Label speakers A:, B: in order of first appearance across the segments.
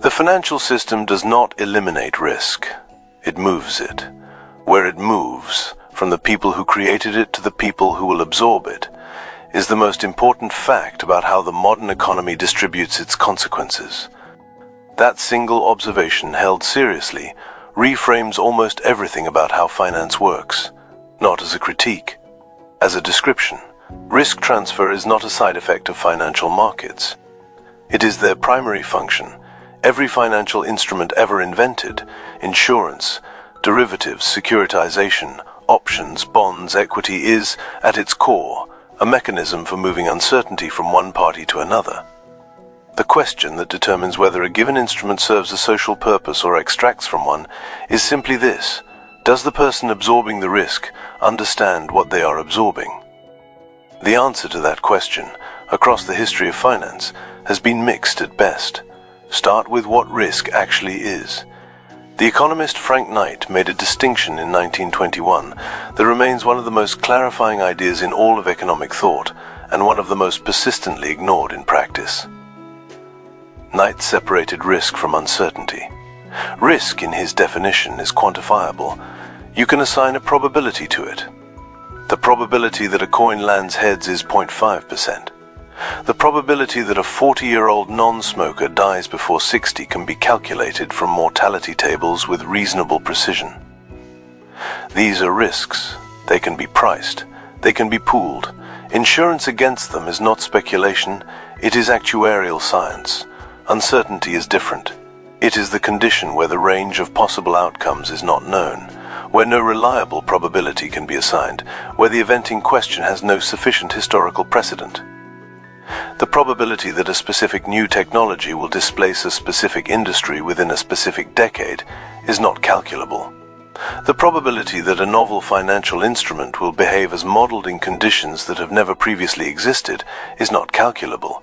A: The financial system does not eliminate risk. It moves it. Where it moves, from the people who created it to the people who will absorb it, is the most important fact about how the modern economy distributes its consequences. That single observation, held seriously, reframes almost everything about how finance works, not as a critique, as a description. Risk transfer is not a side effect of financial markets. It is their primary function. Every financial instrument ever invented, insurance, derivatives, securitization, options, bonds, equity, is, at its core, a mechanism for moving uncertainty from one party to another. The question that determines whether a given instrument serves a social purpose or extracts from one is simply this: does the person absorbing the risk understand what they are absorbing? The answer to that question, across the history of finance, has been mixed at best. Start with what risk actually is. The economist Frank Knight made a distinction in 1921 that remains one of the most clarifying ideas in all of economic thought, and one of the most persistently ignored in practice. Knight separated risk from uncertainty. Risk, in his definition, is quantifiable. You can assign a probability to it. The probability that a coin lands heads is 0.5%. The probability that a 40-year-old non-smoker dies before 60 can be calculated from mortality tables with reasonable precision. These are risks. They can be priced. They can be pooled. Insurance against them is not speculation. It is actuarial science. Uncertainty is different. It is the condition where the range of possible outcomes is not known, where no reliable probability can be assigned, where the event in question has no sufficient historical precedent. The probability that a specific new technology will displace a specific industry within a specific decade is not calculable. The probability that a novel financial instrument will behave as modeled in conditions that have never previously existed is not calculable.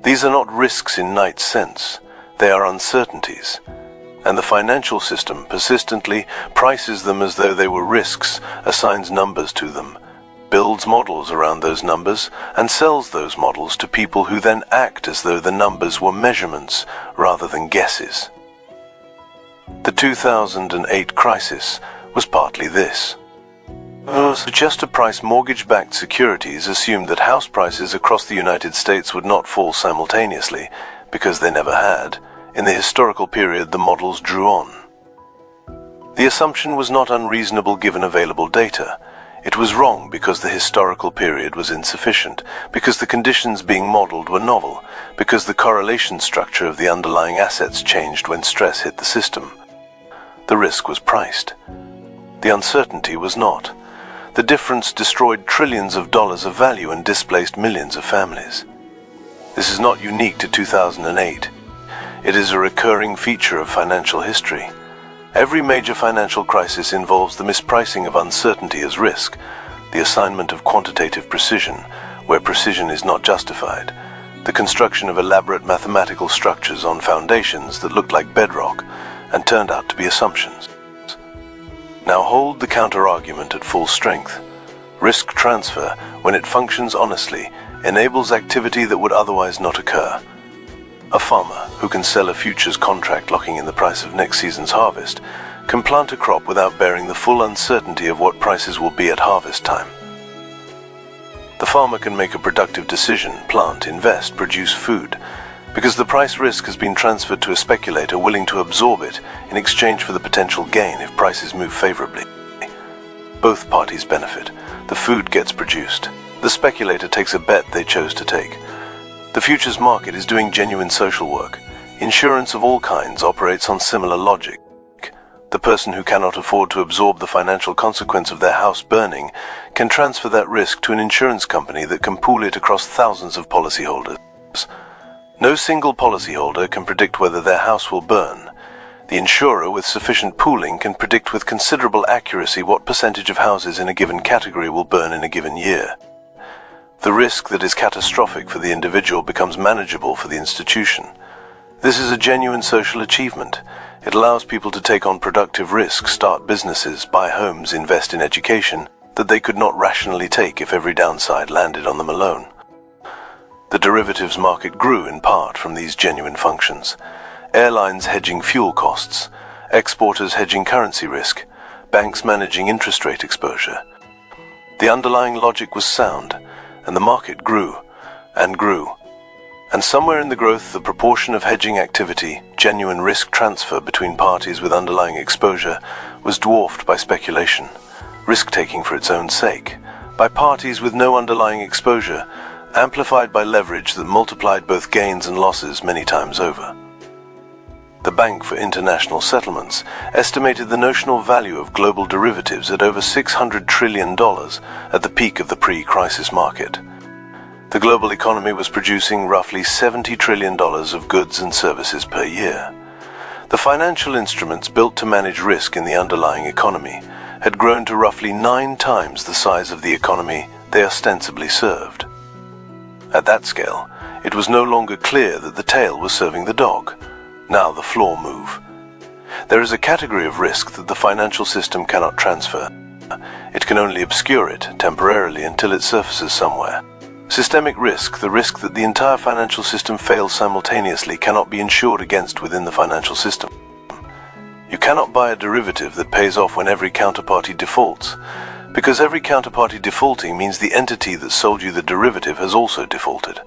A: These are not risks in Knight's sense. They are uncertainties. And the financial system persistently prices them as though they were risks, assigns numbers to them, builds models around those numbers, and sells those models to people who then act as though the numbers were measurements rather than guesses. The 2008 crisis was partly this. Just to price mortgage-backed securities assumed that house prices across the United States would not fall simultaneously, because they never had. In the historical period the models drew on. The assumption was not unreasonable given available data. It was wrong because the historical period was insufficient, because the conditions being modeled were novel, because the correlation structure of the underlying assets changed when stress hit the system. The risk was priced. The uncertainty was not. The difference destroyed trillions of dollars of value and displaced millions of families. This is not unique to 2008. It is a recurring feature of financial history. Every major financial crisis involves the mispricing of uncertainty as risk, the assignment of quantitative precision, where precision is not justified, the construction of elaborate mathematical structures on foundations that looked like bedrock and turned out to be assumptions. Now hold the counter-argument at full strength. Risk transfer, when it functions honestly, enables activity that would otherwise not occur. A farmer who can sell a futures contract locking in the price of next season's harvest can plant a crop without bearing the full uncertainty of what prices will be at harvest time. The farmer can make a productive decision, plant, invest, produce food, because the price risk has been transferred to a speculator willing to absorb it in exchange for the potential gain if prices move favorably. Both parties benefit. The food gets produced. The speculator takes a bet they chose to take. The futures market is doing genuine social work. Insurance of all kinds operates on similar logic. The person who cannot afford to absorb the financial consequence of their house burning can transfer that risk to an insurance company that can pool it across thousands of policyholders. No single policyholder can predict whether their house will burn. The insurer with sufficient pooling can predict with considerable accuracy what percentage of houses in a given category will burn in a given year. The risk that is catastrophic for the individual becomes manageable for the institution. This is a genuine social achievement. It allows people to take on productive risks, start businesses, buy homes, invest in education that they could not rationally take if every downside landed on them alone. The derivatives market grew in part from these genuine functions. airlines hedging fuel costs, exporters hedging currency risk, banks managing interest rate exposure. The underlying logic was sound, and the market grew and grew. And somewhere in the growth, the proportion of hedging activity, genuine risk transfer between parties with underlying exposure, was dwarfed by speculation, risk-taking for its own sake, by parties with no underlying exposure, amplified by leverage that multiplied both gains and losses many times over. The Bank for International Settlements estimated the notional value of global derivatives at over $600 trillion at the peak of the pre-crisis market. The global economy was producing roughly $70 trillion of goods and services per year. The financial instruments built to manage risk in the underlying economy had grown to roughly 9 times the size of the economy they ostensibly served. At that scale, it was no longer clear that the tail was serving the dog. Now the floor move. There is a category of risk that the financial system cannot transfer. It can only obscure it temporarily until it surfaces somewhere. Systemic risk, the risk that the entire financial system fails simultaneously, cannot be insured against within the financial system. You cannot buy a derivative that pays off when every counterparty defaults, because every counterparty defaulting means the entity that sold you the derivative has also defaulted.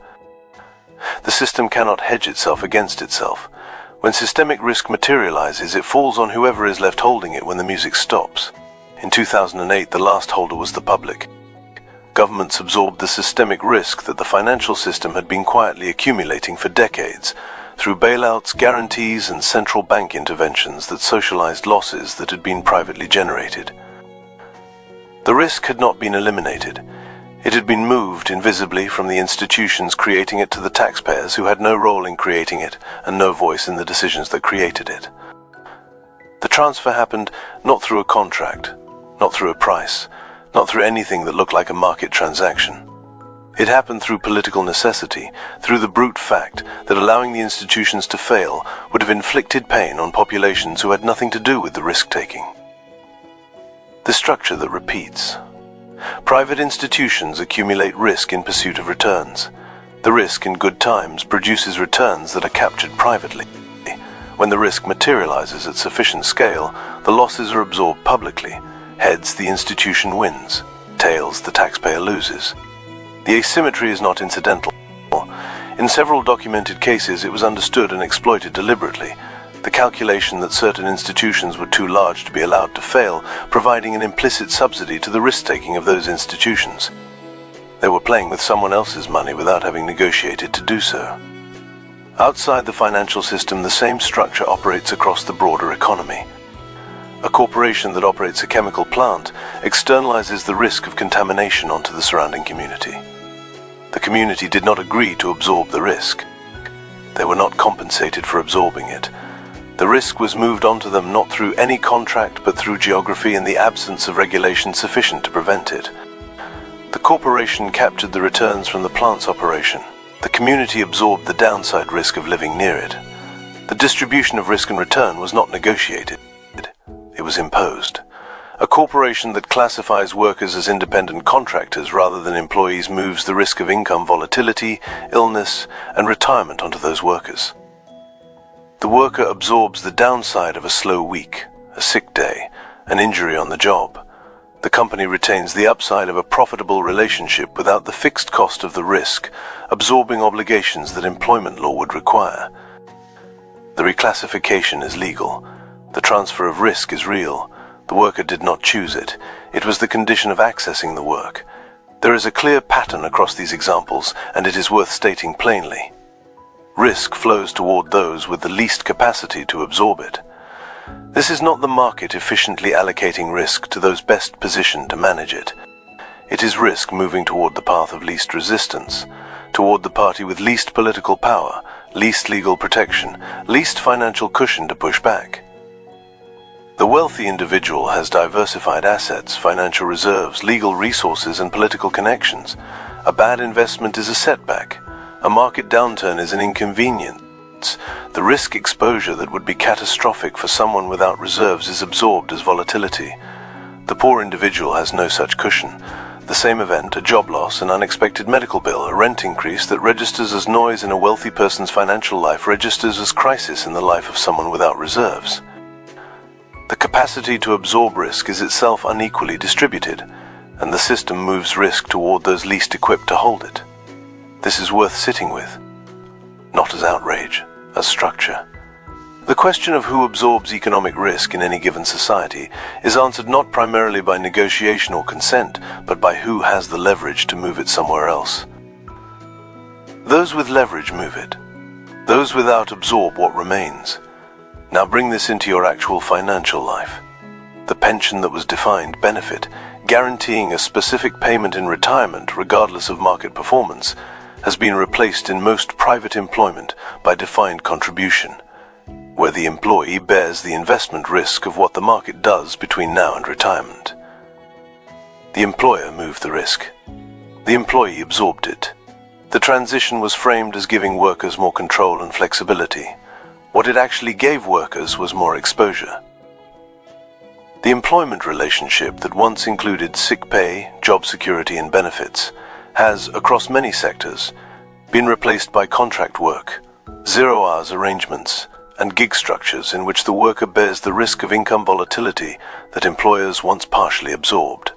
A: The system cannot hedge itself against itself. When systemic risk materializes, it falls on whoever is left holding it when the music stops. In 2008, the last holder was the public. Governments absorbed the systemic risk that the financial system had been quietly accumulating for decades through bailouts, guarantees, and central bank interventions that socialized losses that had been privately generated. The risk had not been eliminated. It had been moved invisibly from the institutions creating it to the taxpayers who had no role in creating it and no voice in the decisions that created it. The transfer happened not through a contract, not through a price, not through anything that looked like a market transaction. It happened through political necessity, through the brute fact that allowing the institutions to fail would have inflicted pain on populations who had nothing to do with the risk-taking. The structure that repeats. Private institutions accumulate risk in pursuit of returns. The risk in good times produces returns that are captured privately. When the risk materializes at sufficient scale, the losses are absorbed publicly. Heads, the institution wins. Tails, the taxpayer loses. The asymmetry is not incidental. In several documented cases, it was understood and exploited deliberately. The calculation that certain institutions were too large to be allowed to fail, providing an implicit subsidy to the risk-taking of those institutions. They were playing with someone else's money without having negotiated to do so. Outside the financial system, the same structure operates across the broader economy. A corporation that operates a chemical plant externalizes the risk of contamination onto the surrounding community. The community did not agree to absorb the risk. They were not compensated for absorbing it. The risk was moved onto them not through any contract but through geography and the absence of regulation sufficient to prevent it. The corporation captured the returns from the plant's operation. The community absorbed the downside risk of living near it. The distribution of risk and return was not negotiated. It was imposed. A corporation that classifies workers as independent contractors rather than employees moves the risk of income volatility, illness, and retirement onto those workers. The worker absorbs the downside of a slow week, a sick day, an injury on the job. The company retains the upside of a profitable relationship without the fixed cost of the risk, absorbing obligations that employment law would require. The reclassification is legal. The transfer of risk is real. The worker did not choose it. It was the condition of accessing the work. There is a clear pattern across these examples, and it is worth stating plainly. Risk flows toward those with the least capacity to absorb it. This is not the market efficiently allocating risk to those best positioned to manage it. It is risk moving toward the path of least resistance, toward the party with least political power, least legal protection, least financial cushion to push back. The wealthy individual has diversified assets, financial reserves, legal resources, and political connections. A bad investment is a setback. A market downturn is an inconvenience. The risk exposure that would be catastrophic for someone without reserves is absorbed as volatility. The poor individual has no such cushion. The same event, a job loss, an unexpected medical bill, a rent increase that registers as noise in a wealthy person's financial life registers as crisis in the life of someone without reserves. The capacity to absorb risk is itself unequally distributed, and the system moves risk toward those least equipped to hold it. This is worth sitting with, not as outrage, as structure. The question of who absorbs economic risk in any given society is answered not primarily by negotiation or consent, but by who has the leverage to move it somewhere else. Those with leverage move it. Those without absorb what remains. Now bring this into your actual financial life. The pension that was defined benefit, guaranteeing a specific payment in retirement regardless of market performance, has been replaced in most private employment by defined contribution, where the employee bears the investment risk of what the market does between now and retirement. The employer moved the risk. The employee absorbed it. The transition was framed as giving workers more control and flexibility. What it actually gave workers was more exposure. The employment relationship that once included sick pay, job security, and benefits has, across many sectors, been replaced by contract work, zero-hours arrangements, and gig structures in which the worker bears the risk of income volatility that employers once partially absorbed.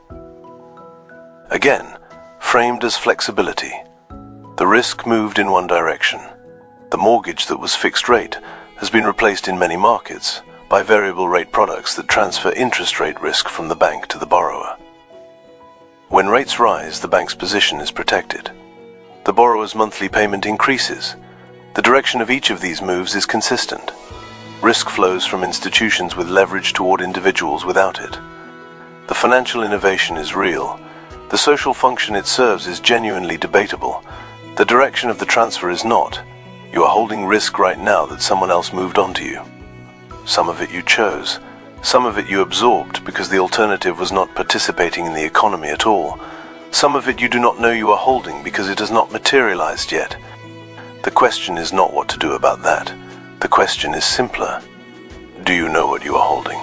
A: Again, framed as flexibility, the risk moved in one direction. The mortgage that was fixed rate has been replaced in many markets by variable rate products that transfer interest rate risk from the bank to the borrower. When rates rise, the bank's position is protected. The borrower's monthly payment increases. The direction of each of these moves is consistent. Risk flows from institutions with leverage toward individuals without it. The financial innovation is real. The social function it serves is genuinely debatable. The direction of the transfer is not. You are holding risk right now that someone else moved onto you. Some of it you chose. Some of it you absorbed because the alternative was not participating in the economy at all. Some of it you do not know you are holding because it has not materialized yet. The question is not what to do about that. The question is simpler. Do you know what you are holding?